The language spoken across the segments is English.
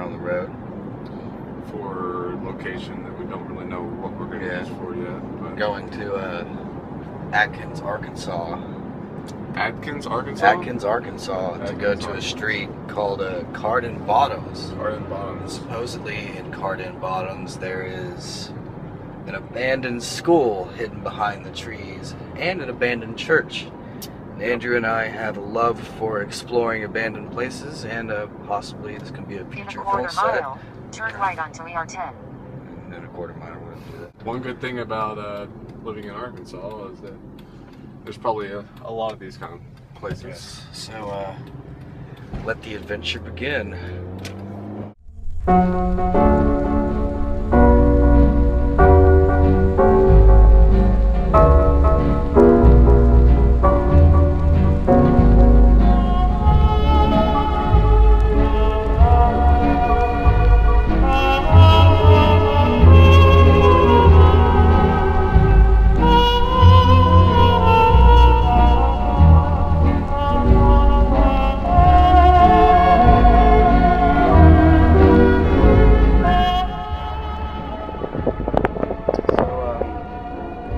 on the road. For location that we don't really know what we're going to use for yet. But going to Atkins, Arkansas. Atkins, Arkansas? Atkins, Arkansas, to go to a street called Carden Bottoms. Carden Bottoms. Supposedly in Carden Bottoms there is an abandoned school hidden behind the trees and an abandoned church. Andrew and I have a love for exploring abandoned places, and possibly this can be a future full set. Turn right onto ER10. And then a quarter mile would do that. One good thing about living in Arkansas is that there's probably a lot of these kind of places. Yes. So let the adventure begin.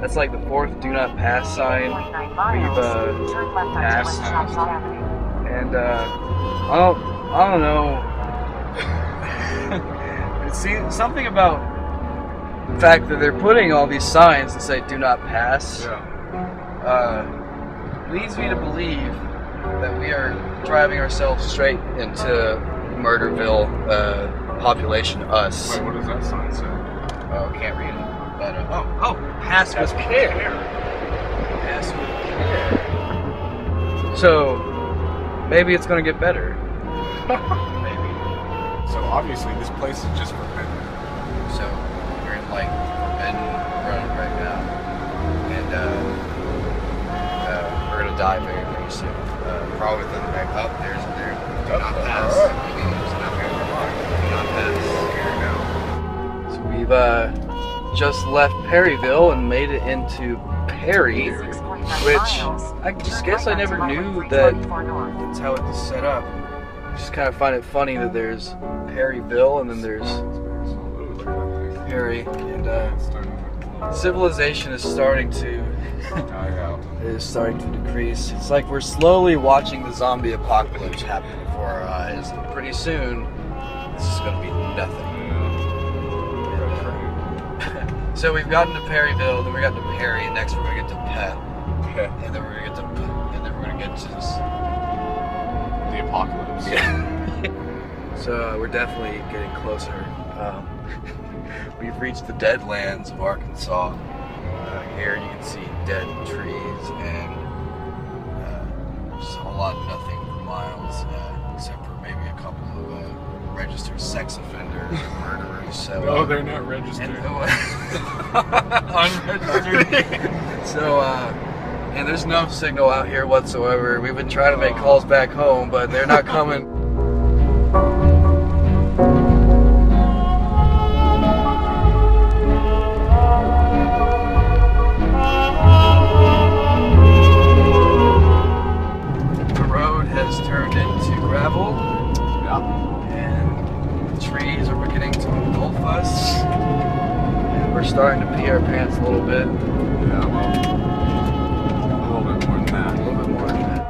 That's like the fourth do not pass sign we've passed, and I don't know. See, something about the fact that they're putting all these signs that say do not pass leads me to believe that we are driving ourselves straight into Murderville, population us. Wait, what does that sign say? Oh, can't read it. But, pass with care. Pass with care. So, maybe it's going to get better. Maybe. So obviously this place is just forbidden. So, we're in like forbidden road right now. And we're going to die very, very soon. Probably within the next there's do not pass. Do not pass. So we've just left Perryville and made it into Perry, which I just guess I never knew that that's how it's set up. I just kind of find it funny that there's Perryville and then there's Perry, and civilization is starting to decrease. It's like we're slowly watching the zombie apocalypse happen before our eyes, and pretty soon this is going to be nothing. So we've gotten to Perryville, then we got to Perry, and next we're gonna get to Pet, and then we're gonna get to the apocalypse. Yeah. So we're definitely getting closer. We've reached the deadlands of Arkansas. Here you can see dead trees and just a whole lot of nothing for miles, except for maybe a couple of registered sex offenders or murderers. So, no, they're not registered. Unregistered. So, and there's no signal out here whatsoever. We've been trying to make calls back home, but they're not coming. The road has turned into gravel. And the trees are beginning to engulf us. And we're starting to pee our pants a little bit. Yeah, well, a little bit more than that. A little bit more than that.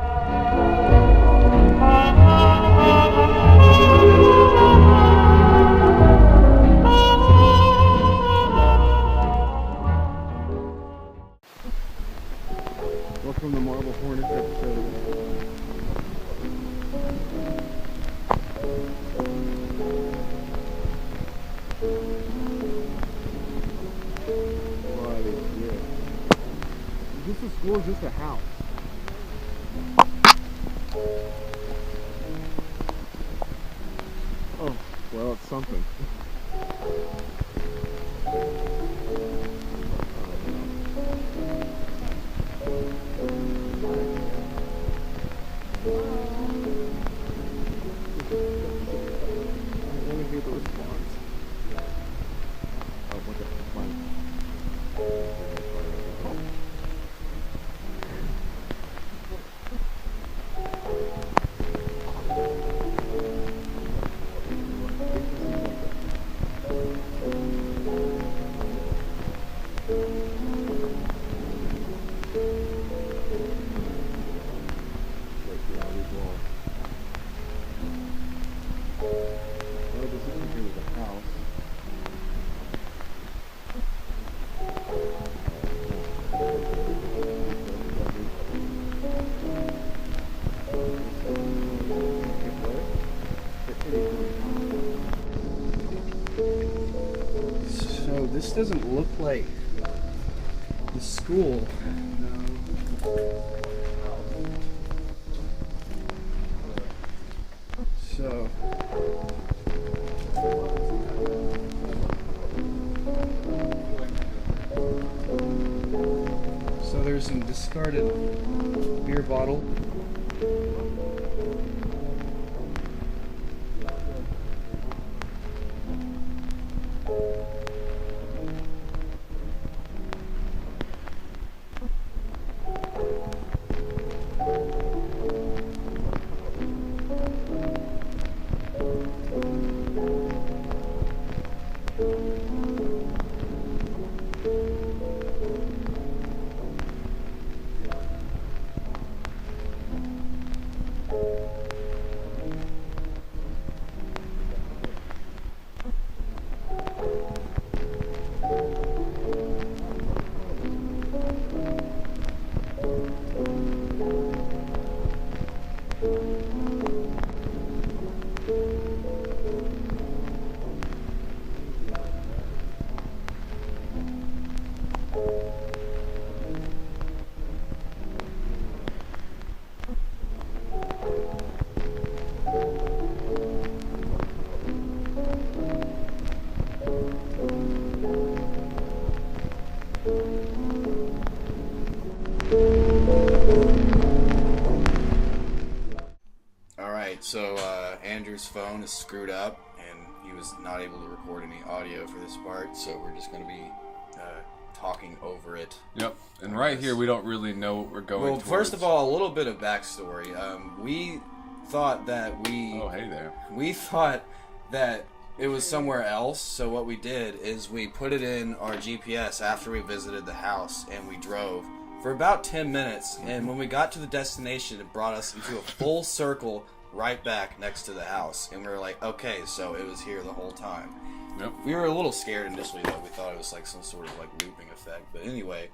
Welcome to Marble Hornets episode. Is this a school or is this a house? Oh, well, it's something. doesn't look like the school. So there's some discarded beer bottle. So Andrew's phone is screwed up, and he was not able to record any audio for this part, so we're just going to be talking over it. Yep, and right here we don't really know what we're going Well, towards. first of all, a little bit of backstory. We thought that Oh, hey there. We thought that it was somewhere else, so what we did is we put it in our GPS after we visited the house, and we drove for about 10 minutes, and when we got to the destination, it brought us into a full circle right back next to the house, and we were like, okay, so it was here the whole time. Yep. We were a little scared initially, though. We thought it was like some sort of like looping effect, but anyway.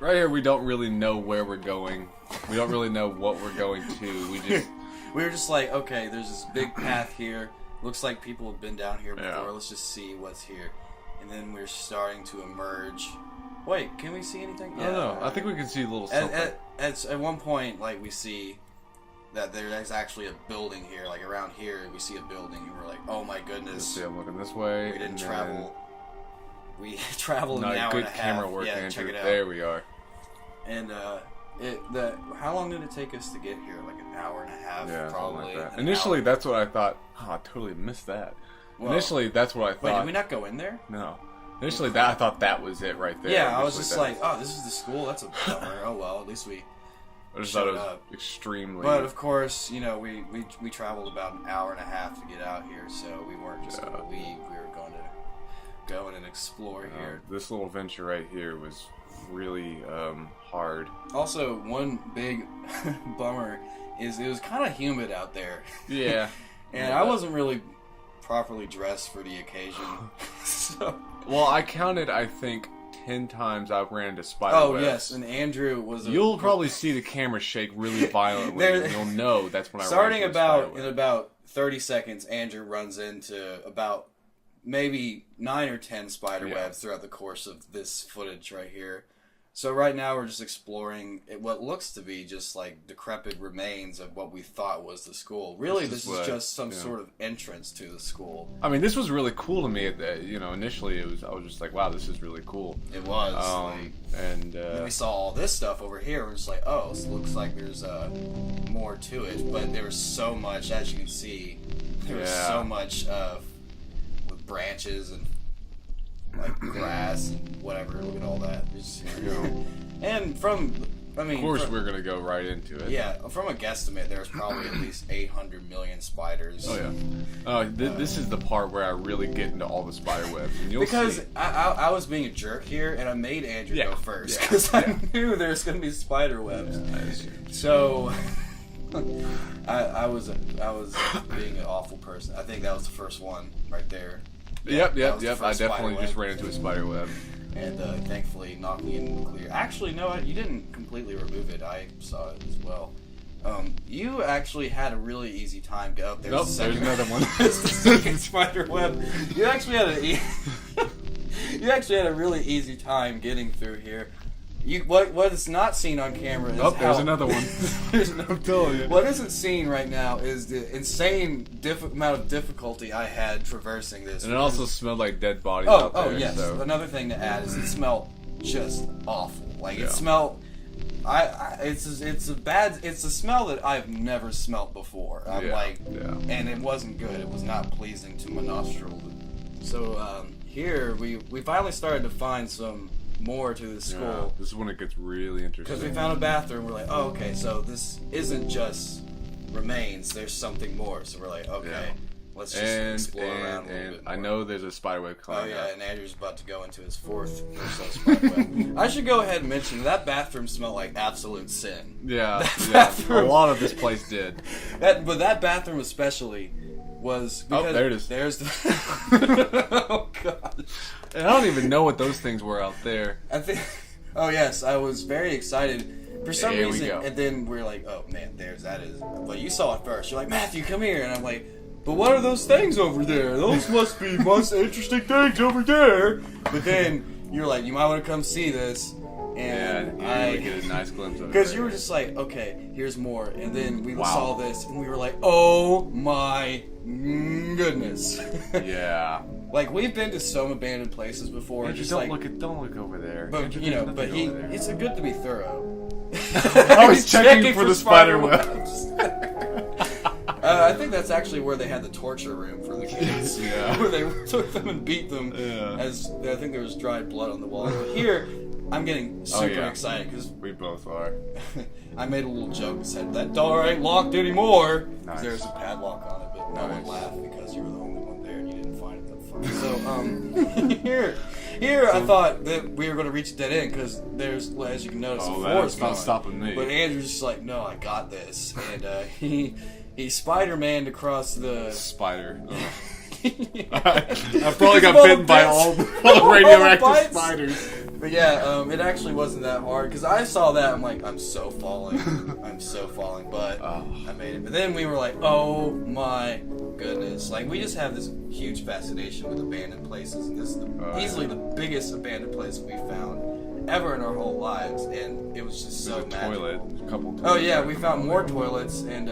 Right here we don't really know where we're going. We don't really know what we're going to. We were just like, okay, there's this big path here. Looks like people have been down here before. Yeah. Let's just see what's here. And then we're starting to emerge. Wait, can we see anything? I don't know. I think we can see a little something. At one point, like, we see that there's actually a building here. Like, around here, we see a building, and we're like, oh my goodness. Let's see, I'm looking this way. We didn't travel. We traveled an hour good and a half. camera work, yeah, Andrew. check it out. There we are. And how long did it take us to get here? Like an hour and a half, Yeah, probably. something like that. An Initially, hour. that's what I thought. Oh, I totally missed that. Well, Initially, that's what I thought. Wait, did we not go in there? No. Initially, I thought that was it right there. Yeah, I was Initially, just like, oh, this is the school? That's a bummer. Oh, well, at least we I just thought it showed was up. extremely. But, of course, you know, we traveled about an hour and a half to get out here, so we weren't just going to leave. We were going to go in and explore here. This little venture right here was really hard. Also, one big bummer is it was kind of humid out there. Yeah. And I wasn't really properly dressed for the occasion. So. Well, I counted, I think, 10 times I ran into spider Oh, webs. yes, and Andrew was You'll probably see the camera shake really violently, and you'll know that's when I starting ran into a spider in web. about 30 seconds, Andrew runs into about maybe 9 or 10 spider webs throughout the course of this footage right here. So right now we're just exploring what looks to be just like decrepit remains of what we thought was the school. Really, this is just some sort of entrance to the school. I mean, this was really cool to me. Initially, I was just like, wow, this is really cool. It was. And then we saw all this stuff over here. We're just like, oh, this looks like there's more to it. But there was so much, as you can see, there was so much with branches and like grass and whatever. Look at all that. And of course, we're gonna go right into it. Yeah, from a guesstimate, there's probably at least 800 million spiders. Oh yeah. This is the part where I really get into all the spider webs, and you'll see. I was being a jerk here, and I made Andrew go first because I knew there's gonna be spider webs. So I was being an awful person. I think that was the first one right there. Yep. I definitely just ran into a spider web. And thankfully knocked me in the clear. Actually, no, you didn't completely remove it. I saw it as well. You actually had a really easy time. Go there's Nope, there's another one. There's the second spider web. You actually had You actually had a really easy time getting through here. What is not seen on camera is there's another one. I'm telling you. What isn't seen right now is the insane amount of difficulty I had traversing this. And it also smelled like dead bodies out there. Oh, yes. So. Another thing to add is it smelled just awful. Like, Yeah. it smelled... it's a smell that I've never smelled before. And it wasn't good. It was not pleasing to my nostril. So, here, we finally started to find some more to the school. Yeah, this is when it gets really interesting. Because we found a bathroom, we're like, oh, okay, so this isn't just remains, there's something more. So we're like, okay, let's just explore around a little bit more. I know there's a spiderweb climbing up. And Andrew's about to go into his fourth or so spiderweb. I should go ahead and mention that bathroom smelled like absolute sin. Yeah, bathroom- a lot of this place did. But that bathroom especially was because there it is. There's the oh god. And I don't even know what those things were out there. I think. Oh yes, I was very excited for some Here we reason, go. and then we're like, "Oh man, that is." But you saw it first. You're like, "Matthew, come here," and I'm like, "But what are those things over there? Those must be most interesting things over there." But then you're like, "You might want to come see this," and I get a nice glimpse of it. because you were just like, "Okay, here's more," and then we Wow. saw this, and we were like, "Oh my goodness!" Yeah. Like, we've been to some abandoned places before. Andrew, just don't like, don't look over there. but Andrew, you know, there's but nothing over there. it's good to be thorough. I was He's checking for the spider webs. I think that's actually where they had the torture room for the kids. Yeah. Where they took them and beat them. Yeah. As I think there was dried blood on the wall. But here, I'm getting super excited because We both are. I made a little joke and said that door ain't locked anymore. 'Cause Nice. there's a padlock on it, but no one Nice. laughed because you were the only one there and you didn't find it that funny. So here I thought that we were going to reach a dead end because there's, as you can notice, Oh, the that's forest not going. stopping me. But Andrew's just like, no, I got this, and he Spider-Maned across the. Spider. Ugh. I I've probably got bitten by all the radioactive spiders. But yeah, it actually wasn't that hard because I saw that. I'm like, I'm so falling. I'm so falling. But I made it. But then we were like, oh my goodness. Like, we just have this huge fascination with abandoned places. And this is easily the biggest abandoned place we found ever in our whole lives. And it was just so There's a magical. toilet. A couple toilets. Oh yeah, we found more toilets, and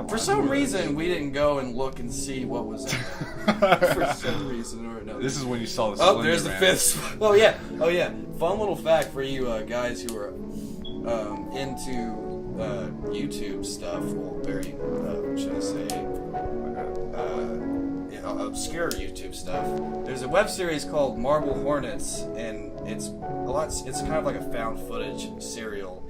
for some reason we didn't go and look and see what was in there. For some reason or another. This is when you saw the Oh, Slender there's the Man. fifth. Oh yeah. Fun little fact for you guys who are into YouTube stuff. Well, very what should I say? Obscure YouTube stuff. There's a web series called Marble Hornets, and it's kind of like a found footage serial.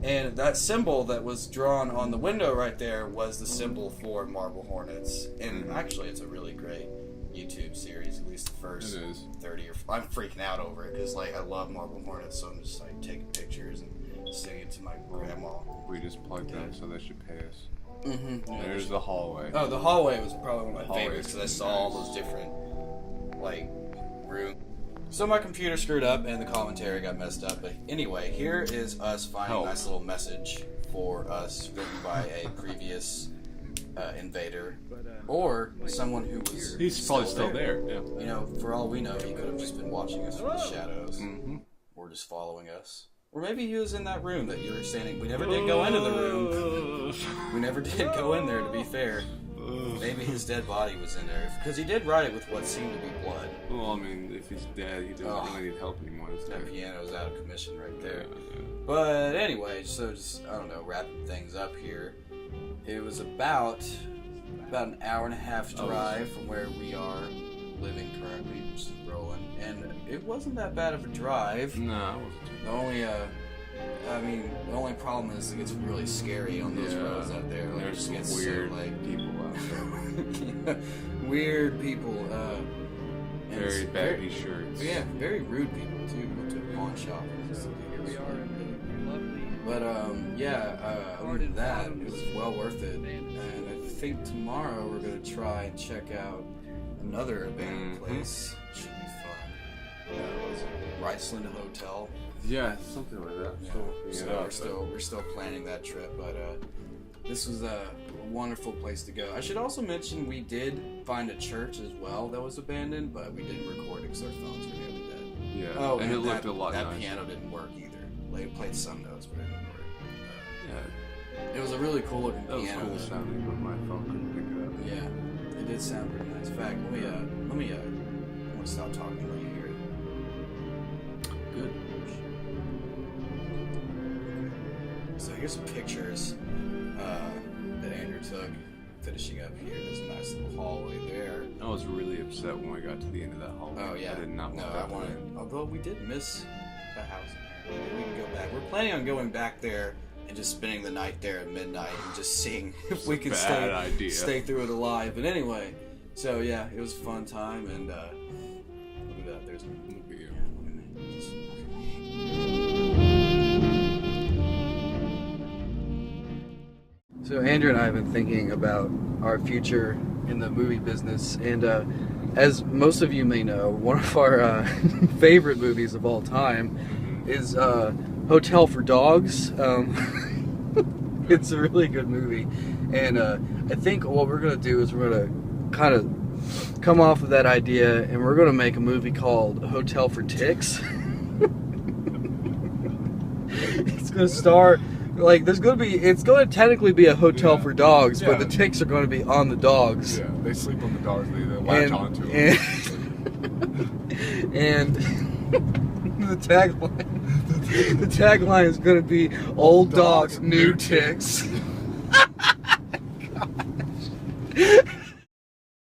And that symbol that was drawn on the window right there was the symbol for Marble Hornets. And actually, it's a really great YouTube series, at least the first 30 or... I'm freaking out over it, because, like, I love Marble Hornets, so I'm just, like, taking pictures and sending it to my grandma. We just plugged them, so they should pay us. Mm-hmm. Yeah, There's the hallway. Oh, the hallway was probably one of my Hallway favorites, is because I saw nice. all those different, like, rooms. So my computer screwed up and the commentary got messed up. But anyway, here is us finding a nice little message for us written by a previous invader or someone who was. He's probably still there. Yeah. You know, for all we know, he could have just been watching us from the shadows, Mm-hmm. or just following us, or maybe he was in that room that you were standing. We never did go into the room. We never did go in there. To be fair. Maybe his dead body was in there, because he did write it with what seemed to be blood. Well, I mean, if he's dead, he doesn't really need help anymore. That piano's out of commission right there. But anyway, so just, I don't know, wrapping things up here. It was about an hour and a half drive from where we are living currently, which is rolling. And it wasn't that bad of a drive. No. The only problem is it gets really scary on those roads out there. Like, There's it just some gets weird so, like, people out there. weird people. And Very it's baggy shirts. Yeah, very rude people too. Went to a pawn shop. Here we are. But other than that, it was well worth it. And I think tomorrow we're gonna try and check out another abandoned place. Should be fun. Riceland Hotel. Yeah, something like that. Yeah. So we're still planning that trip, but this was a wonderful place to go. I should also mention we did find a church as well that was abandoned, but we didn't record it because our phones were nearly dead. Yeah, Oh, and it looked a lot that nicer. piano didn't work either. Like, it played some notes, but it didn't work. Yeah, It was a really cool looking that was piano. cool sounding, but my phone couldn't pick it up. Yeah, it did sound pretty nice. In fact, let me, I'm gonna stop talking and let you hear it. Good. So here's some pictures that Andrew took finishing up here. There's a nice little hallway there. I was really upset when I got to the end of that hallway. Oh yeah. I did not want No, that I to wanted. end. Although we did miss a house in there. Maybe we can go back. We're planning on going back there and just spending the night there at midnight and just seeing if we can Bad idea. stay through it alive. But anyway, so yeah, it was a fun time and look at that. There's Look at you. yeah, look at me. Just- So Andrew and I have been thinking about our future in the movie business, and as most of you may know, one of our favorite movies of all time is Hotel for Dogs. It's a really good movie, and I think what we're gonna do is we're gonna kind of come off of that idea, and we're gonna make a movie called Hotel for Ticks. It's gonna star. Like, it's going to technically be a hotel for dogs, but the ticks are going to be on the dogs. Yeah, they sleep on the dogs. They latch onto them. And the tagline is going to be old dogs, new ticks. Gosh.